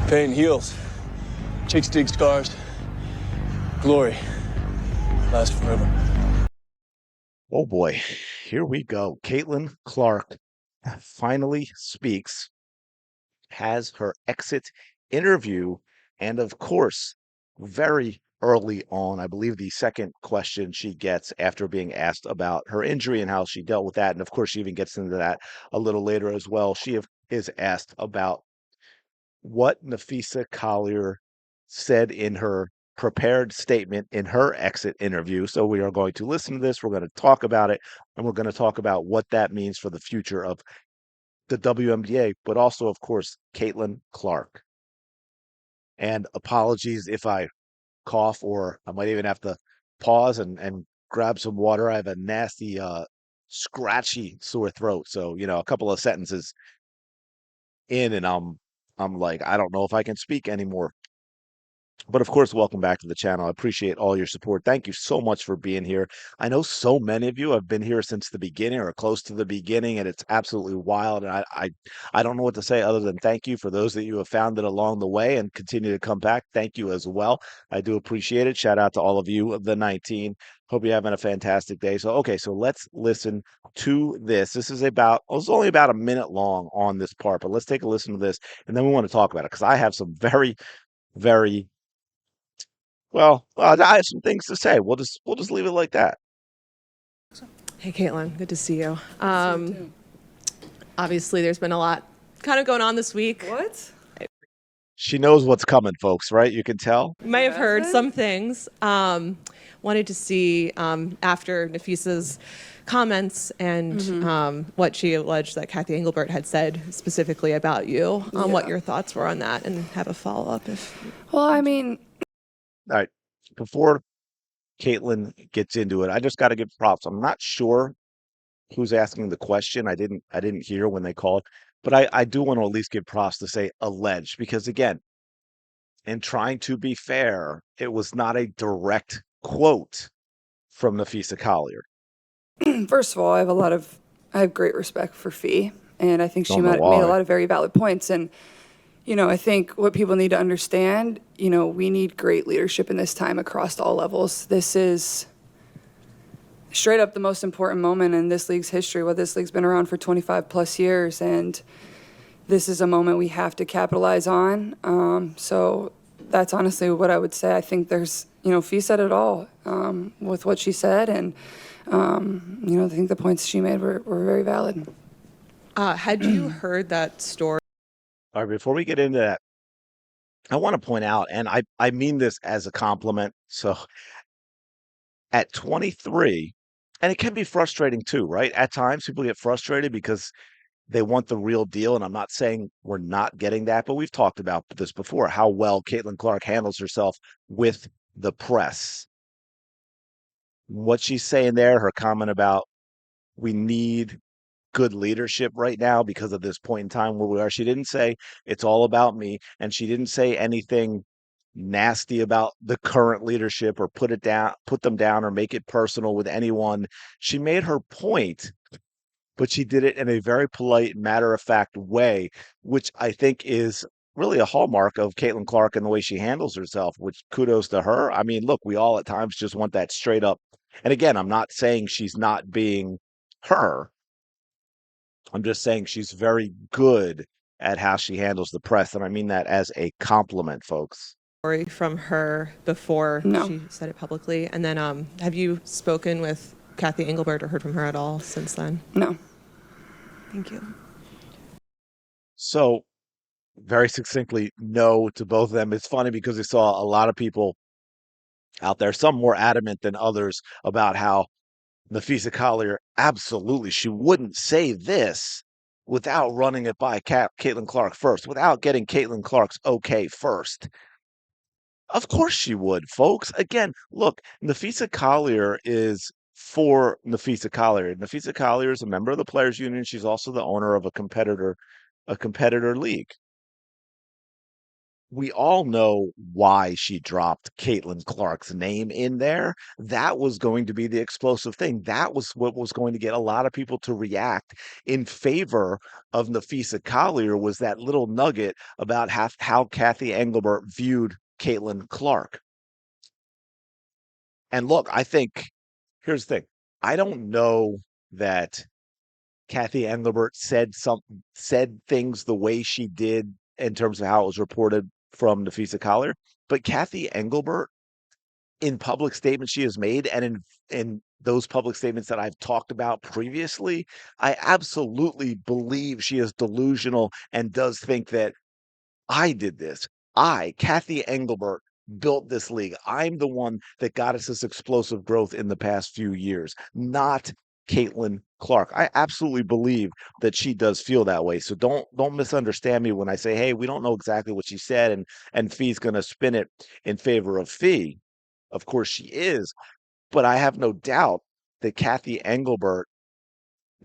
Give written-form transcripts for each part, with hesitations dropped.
Pain heals. Chicks dig scars. Glory lasts forever. Oh boy, here we go. Caitlin Clark finally speaks, has her exit interview, and of course, very early on, I believe the second question she gets after being asked about her injury and how she dealt with that. And of course, she even gets into that a little later as well. Is asked about what Napheesa Collier said in her prepared statement in her exit interview. So we are going to listen to this. We're going to talk about it, and we're going to talk about what that means for the future of the WNBA, but also, of course, Caitlin Clark. And apologies if I cough, or I might even have to pause and grab some water. I have a nasty, scratchy sore throat. So, a couple of sentences in, and I'm like, I don't know if I can speak anymore. But of course, welcome back to the channel. I appreciate all your support. Thank you so much for being here. I know so many of you have been here since the beginning or close to the beginning, and it's absolutely wild. And I don't know what to say other than thank you for those that you have found it along the way and continue to come back. Thank you as well. I do appreciate it. Shout out to all of you, the 19. Hope you're having a fantastic day. So let's listen to this. It's only about a minute long on this part, but let's take a listen to this, and then we want to talk about it because I have some very, very I have some things to say. We'll just leave it like that. Hey, Caitlin, good to see you. See you too. Obviously, there's been a lot kind of going on this week. What? She knows what's coming, folks, right? You can tell. You may have Has heard been? some things. Wanted to see after Napheesa's comments and what she alleged that Cathy Engelbert had said specifically about you, what Yeah. your thoughts were on that, and have a follow-up if. Well, I mean, All right. Before Caitlin gets into it, I just got to give props. I'm not sure who's asking the question. I didn't hear when they called, but I do want to at least give props to say alleged, because again, in trying to be fair, it was not a direct quote from Napheesa Collier. first of all, I have great respect for Fee, and I think she Don't know made a why. lot of very valid points. And I think what people need to understand, we need great leadership in this time across all levels. This is straight up the most important moment in this league's history. Well, this league's been around for 25 plus years, and this is a moment we have to capitalize on. So that's honestly what I would say. I think Fee said it all with what she said, and I think the points she made were very valid. Had you heard that story? All right, before we get into that, I want to point out, and I mean this as a compliment. So at 23, and it can be frustrating too, right? At times people get frustrated because they want the real deal. And I'm not saying we're not getting that, but we've talked about this before, how well Caitlin Clark handles herself with the press. What she's saying there, her comment about we need good leadership right now because of this point in time where we are. She didn't say it's all about me, and she didn't say anything nasty about the current leadership or put them down or make it personal with anyone. She made her point, but she did it in a very polite, matter of fact way, which I think is really a hallmark of Caitlin Clark and the way she handles herself, which kudos to her. I mean, look, we all at times just want that straight up. And again, I'm not saying she's not being her. I'm just saying she's very good at how she handles the press. And I mean that as a compliment, folks. From her before No. she said it publicly? And then have you spoken with Cathy Engelbert or heard from her at all since then? No. Thank you. So, very succinctly, no to both of them. It's funny because we saw a lot of people out there, some more adamant than others, about how Napheesa Collier, absolutely, she wouldn't say this without running it by Caitlin Clark first, without getting Caitlin Clark's okay first. Of course she would, folks. Again, look, Napheesa Collier is for Napheesa Collier. Napheesa Collier is a member of the Players Union. She's also the owner of a competitor league. we all know why she dropped Caitlin Clark's name in there. That was going to be the explosive thing. That was what was going to get a lot of people to react in favor of Napheesa Collier, was that little nugget about how Cathy Engelbert viewed Caitlin Clark. And look, I think here's the thing. I don't know that Cathy Engelbert said things the way she did in terms of how it was reported from Napheesa Collier, but Cathy Engelbert, in public statements she has made, and in those public statements that I've talked about previously, I absolutely believe she is delusional and does think that I did this. Cathy Engelbert, built this league. I'm the one that got us this explosive growth in the past few years, not Caitlin Clark. I absolutely believe that she does feel that way. So don't misunderstand me when I say, hey, we don't know exactly what she said, and Fee's going to spin it in favor of Fee. Of course she is, but I have no doubt that Cathy Engelbert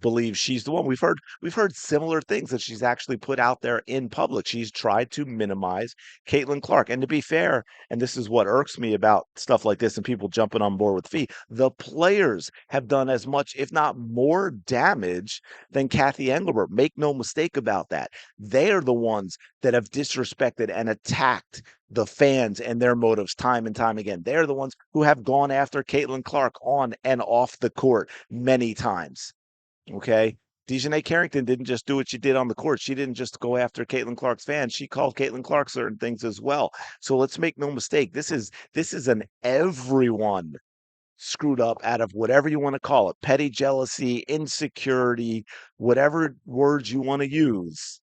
believes she's the one. We've heard similar things that she's actually put out there in public. She's tried to minimize Caitlin Clark. And to be fair, and this is what irks me about stuff like this and people jumping on board with Fee, the players have done as much, if not more, damage than Cathy Engelbert. Make no mistake about that. They are the ones that have disrespected and attacked the fans and their motives time and time again. They're the ones who have gone after Caitlin Clark on and off the court many times. Okay. Dejanay Carrington didn't just do what she did on the court. She didn't just go after Caitlin Clark's fans. She called Caitlin Clark certain things as well. So let's make no mistake. This is an everyone screwed up out of whatever you want to call it. Petty jealousy, insecurity, whatever words you want to use.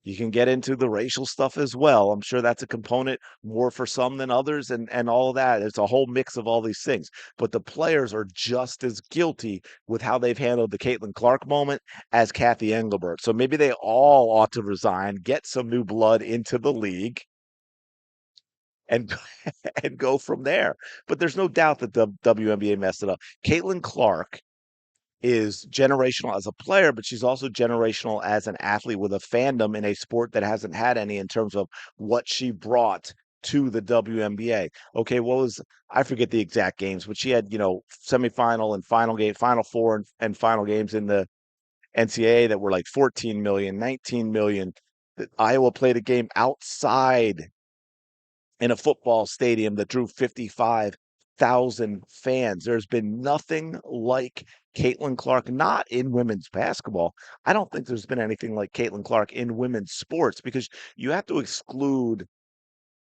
You can get into the racial stuff as well. I'm sure that's a component more for some than others, and all of that. It's a whole mix of all these things. But the players are just as guilty with how they've handled the Caitlin Clark moment as Cathy Engelbert. So maybe they all ought to resign, get some new blood into the league, and and go from there. But there's no doubt that the WNBA messed it up. Caitlin Clark is generational as a player, but she's also generational as an athlete with a fandom in a sport that hasn't had any in terms of what she brought to the WNBA. Okay, I forget the exact games, but she had, semifinal and final game, final four and final games in the NCAA that were like 14 million, 19 million. Iowa played a game outside in a football stadium that drew 55,000 fans. There's been nothing like Caitlin Clark, not in women's basketball. I don't think there's been anything like Caitlin Clark in women's sports, because you have to exclude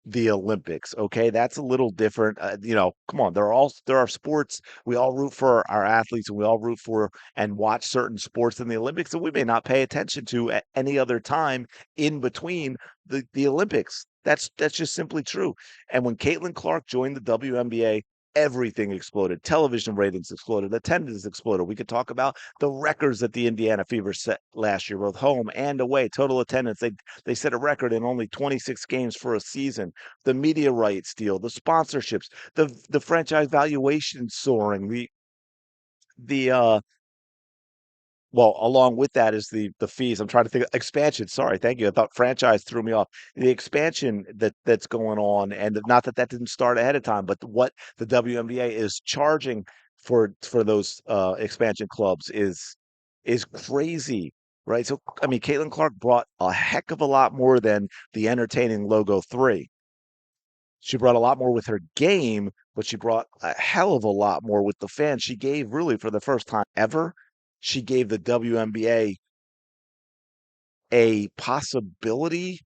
the Olympics. Okay, that's a little different. Come on, there are sports we all root for our athletes, and we all root for and watch certain sports in the Olympics that we may not pay attention to at any other time in between the Olympics. That's just simply true. And when Caitlin Clark joined the WNBA, everything exploded. Television ratings exploded. Attendance exploded. We could talk about the records that the Indiana Fever set last year, both home and away. Total attendance. They set a record in only 26 games for a season. The media rights deal, the sponsorships, the franchise valuation soaring, the well, along with that is the fees. I'm trying to think expansion. Sorry, thank you. I thought franchise threw me off. The expansion that's going on, and not that that didn't start ahead of time, but what the WNBA is charging for those expansion clubs is crazy, right? So I mean, Caitlin Clark brought a heck of a lot more than the entertaining logo 3. She brought a lot more with her game, but she brought a hell of a lot more with the fans. She gave, really, for the first time ever, she gave the WNBA a possibility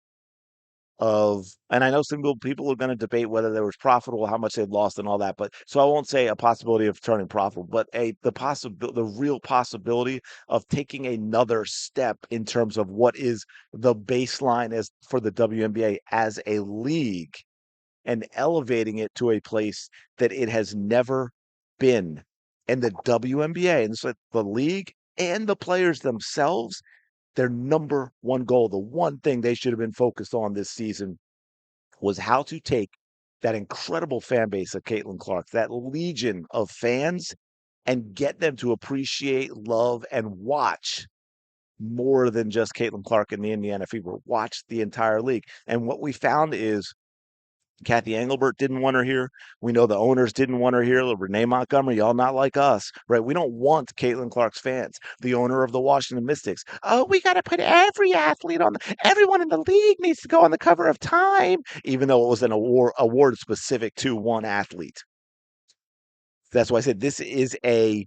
of, and I know some people are going to debate whether they was profitable, how much they'd lost and all that, but so I won't say a possibility of turning profitable, but the real possibility of taking another step in terms of what is the baseline as for the WNBA as a league, and elevating it to a place that it has never been. And the WNBA, and so the league and the players themselves, their number one goal, the one thing they should have been focused on this season, was how to take that incredible fan base of Caitlin Clark, that legion of fans, and get them to appreciate, love, and watch more than just Caitlin Clark and the Indiana Fever. Watch the entire league. And what we found is Cathy Engelbert didn't want her here. We know the owners didn't want her here. Renee Montgomery, y'all not like us, right? We don't want Caitlin Clark's fans. The owner of the Washington Mystics. Oh, we got to put every athlete on. Everyone in the league needs to go on the cover of Time, even though it was an award specific to one athlete. That's why I said this is a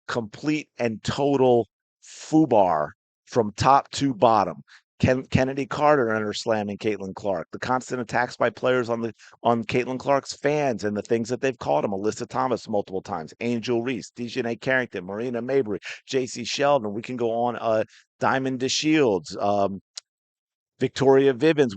complete and total foobar from top to bottom. Kennedy Carter and her slamming Caitlin Clark, the constant attacks by players on Caitlin Clark's fans and the things that they've called him. Alyssa Thomas multiple times, Angel Reese, Dejanay Carrington, Marina Mabry, J.C. Sheldon. We can go on. Diamond DeShields, Victoria Vivens.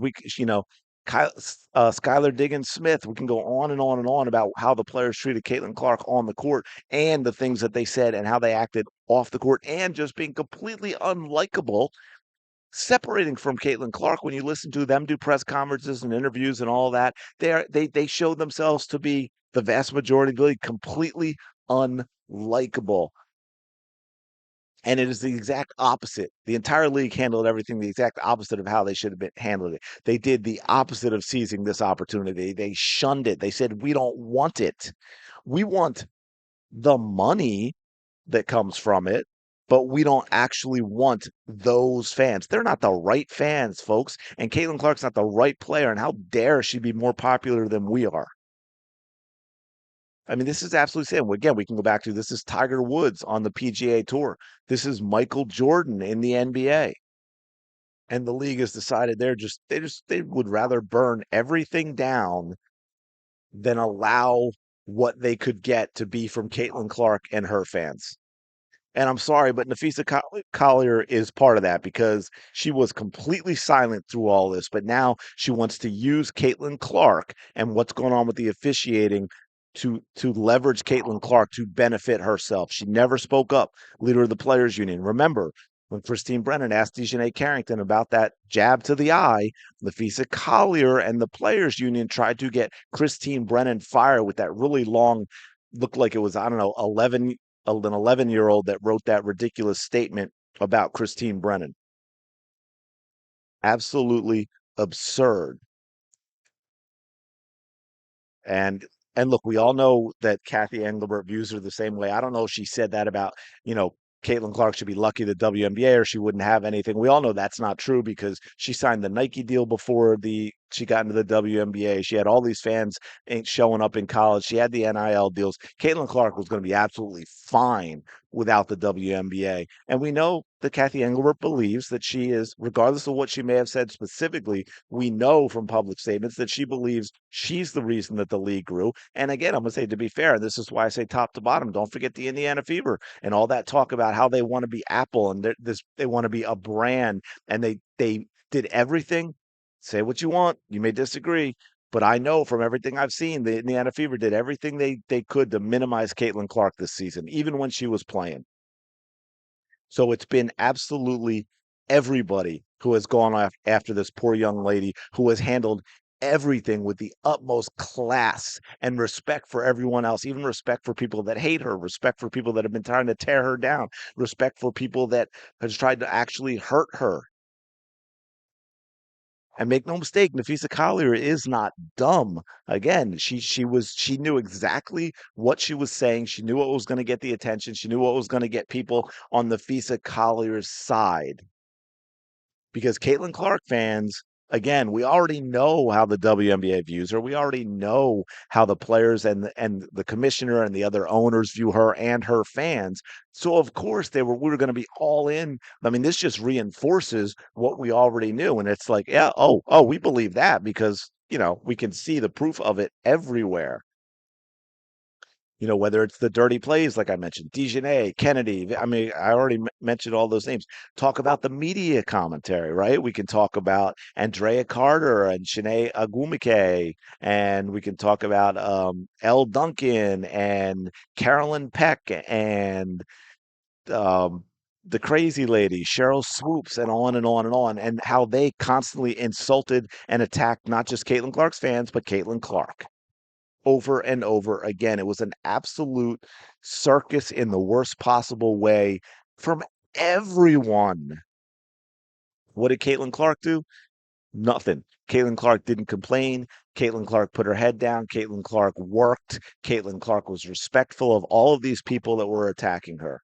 Skylar Diggins Smith. We can go on and on and on about how the players treated Caitlin Clark on the court and the things that they said and how they acted off the court and just being completely unlikable. Separating from Caitlin Clark, when you listen to them do press conferences and interviews and all that, they show themselves to be the vast majority of the league completely unlikable. And it is the exact opposite. The entire league handled everything the exact opposite of how they should have been handled it. They did the opposite of seizing this opportunity. They shunned it. They said, we don't want it. We want the money that comes from it, but we don't actually want those fans. They're not the right fans, folks. And Caitlin Clark's not the right player. And how dare she be more popular than we are? I mean, this is absolutely insane. Again, we can go back to this is Tiger Woods on the PGA Tour. This is Michael Jordan in the NBA. And the league has decided they would rather burn everything down than allow what they could get to be from Caitlin Clark and her fans. And I'm sorry, but Napheesa Collier is part of that because she was completely silent through all this. But now she wants to use Caitlin Clark and what's going on with the officiating to leverage Caitlin Clark to benefit herself. She never spoke up, leader of the players union. Remember, when Christine Brennan asked Dejanay Carrington about that jab to the eye, Napheesa Collier and the players union tried to get Christine Brennan fired with that really long, looked like it was, I don't know, an 11-year-old that wrote that ridiculous statement about Christine Brennan. Absolutely absurd. And look, we all know that Cathy Engelbert views her the same way. I don't know if she said that about, Caitlin Clark should be lucky the WNBA or she wouldn't have anything. We all know that's not true because she signed the Nike deal before she got into the WNBA. She had all these fans ain't showing up in college. She had the NIL deals. Caitlin Clark was going to be absolutely fine without the WNBA. And we know that Cathy Engelbert believes that she is, regardless of what she may have said specifically, we know from public statements that she believes she's the reason that the league grew. And again, I'm going to say, to be fair, and this is why I say top to bottom, don't forget the Indiana Fever and all that talk about how they want to be Apple and they want to be a brand. And they did everything. Say what you want. You may disagree. But I know from everything I've seen, the Indiana Fever did everything they could to minimize Caitlin Clark this season, even when she was playing. So it's been absolutely everybody who has gone after this poor young lady who has handled everything with the utmost class and respect for everyone else, even respect for people that hate her, respect for people that have been trying to tear her down, respect for people that has tried to actually hurt her. And make no mistake, Napheesa Collier is not dumb. Again, she knew exactly what she was saying. She knew what was going to get the attention. She knew what was going to get people on Napheesa Collier's side. Because Caitlin Clark fans, again, we already know how the WNBA views her. We already know how the players and the commissioner and the other owners view her and her fans. So of course we were going to be all in. I mean, this just reinforces what we already knew, and it's like, yeah, we believe that because we can see the proof of it everywhere. Whether it's the dirty plays, like I mentioned, Dejanay, Kennedy. I mean, I already mentioned all those names. Talk about the media commentary, right? We can talk about Andrea Carter and Shanae Agumike, and we can talk about Elle Duncan and Carolyn Peck and the crazy lady, Cheryl Swoops, and on and on and on, and how they constantly insulted and attacked not just Caitlin Clark's fans, but Caitlin Clark over and over again. It was an absolute circus in the worst possible way from everyone. What did Caitlin Clark do? Nothing. Caitlin Clark didn't complain. Caitlin Clark put her head down. Caitlin Clark worked. Caitlin Clark was respectful of all of these people that were attacking her.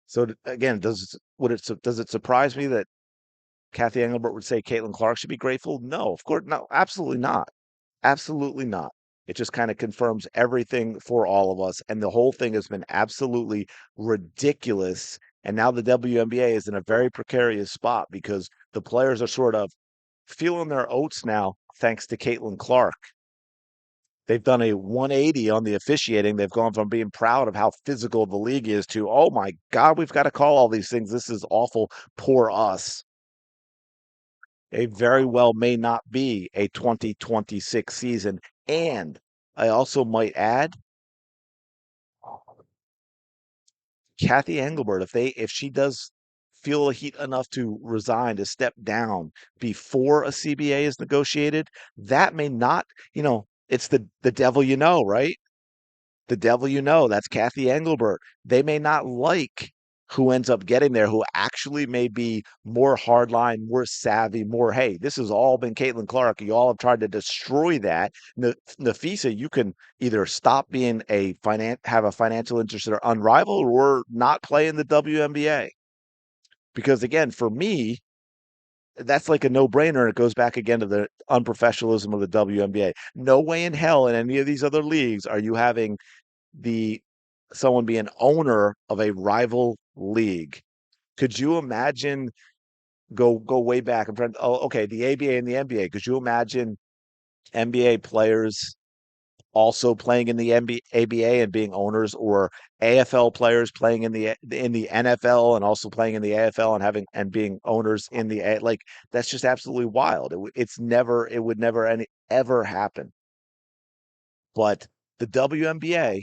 So again, does it surprise me that Cathy Engelbert would say Caitlin Clark should be grateful? No, of course, no, absolutely not. Absolutely not. It just kind of confirms everything for all of us. And the whole thing has been absolutely ridiculous. And now the WNBA is in a very precarious spot because the players are sort of feeling their oats now, thanks to Caitlin Clark. They've done a 180 on the officiating. They've gone from being proud of how physical the league is to, oh my God, we've got to call all these things. This is awful. Poor us. It very well may not be a 2026 season. And I also might add, Cathy Engelbert, if she does feel the heat enough to resign, to step down before a CBA is negotiated, that may not, it's the devil you know, right? The devil you know, that's Cathy Engelbert. They may not like who ends up getting there, who actually may be more hardline, more savvy, more, hey, this has all been Caitlin Clark. You all have tried to destroy that. Napheesa, you can either stop being have a financial interest that are unrivaled or not play in the WNBA. Because again, for me, that's like a no-brainer. It goes back again to the unprofessionalism of the WNBA. No way in hell in any of these other leagues are you having the someone be an owner of a rival league. Could you imagine go way back? I'm trying. Oh, okay, the ABA and the NBA. Could you imagine NBA players also playing in the ABA and being owners, or AFL players playing in the NFL and also playing in the AFL and being owners in like that's just absolutely wild. It would never ever happen. But the WNBA,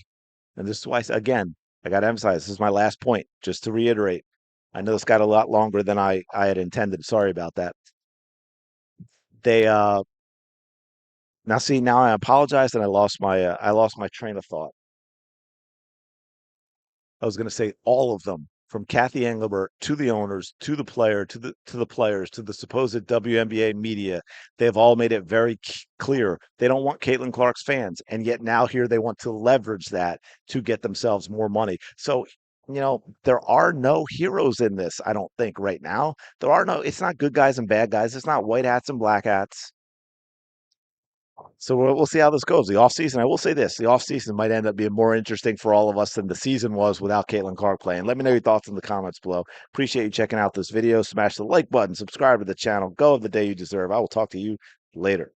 and this is why, again, I got to emphasize, this is my last point, just to reiterate. I know this got a lot longer than I had intended. Sorry about that. They now see, now I apologize and I lost my train of thought. I was going to say all of them, from Cathy Engelbert to the owners, to the player, to the players, to the supposed WNBA media. They have all made it very clear they don't want Caitlin Clark's fans, and yet now here they want to leverage that to get themselves more money. So there are no heroes in this. I don't think right now there are no. It's not good guys and bad guys. It's not white hats and black hats. So we'll see how this goes. The offseason, I will say this, the offseason might end up being more interesting for all of us than the season was without Caitlin Clark playing. Let me know your thoughts in the comments below. Appreciate you checking out this video. Smash the like button, subscribe to the channel. Go of the day you deserve. I will talk to you later.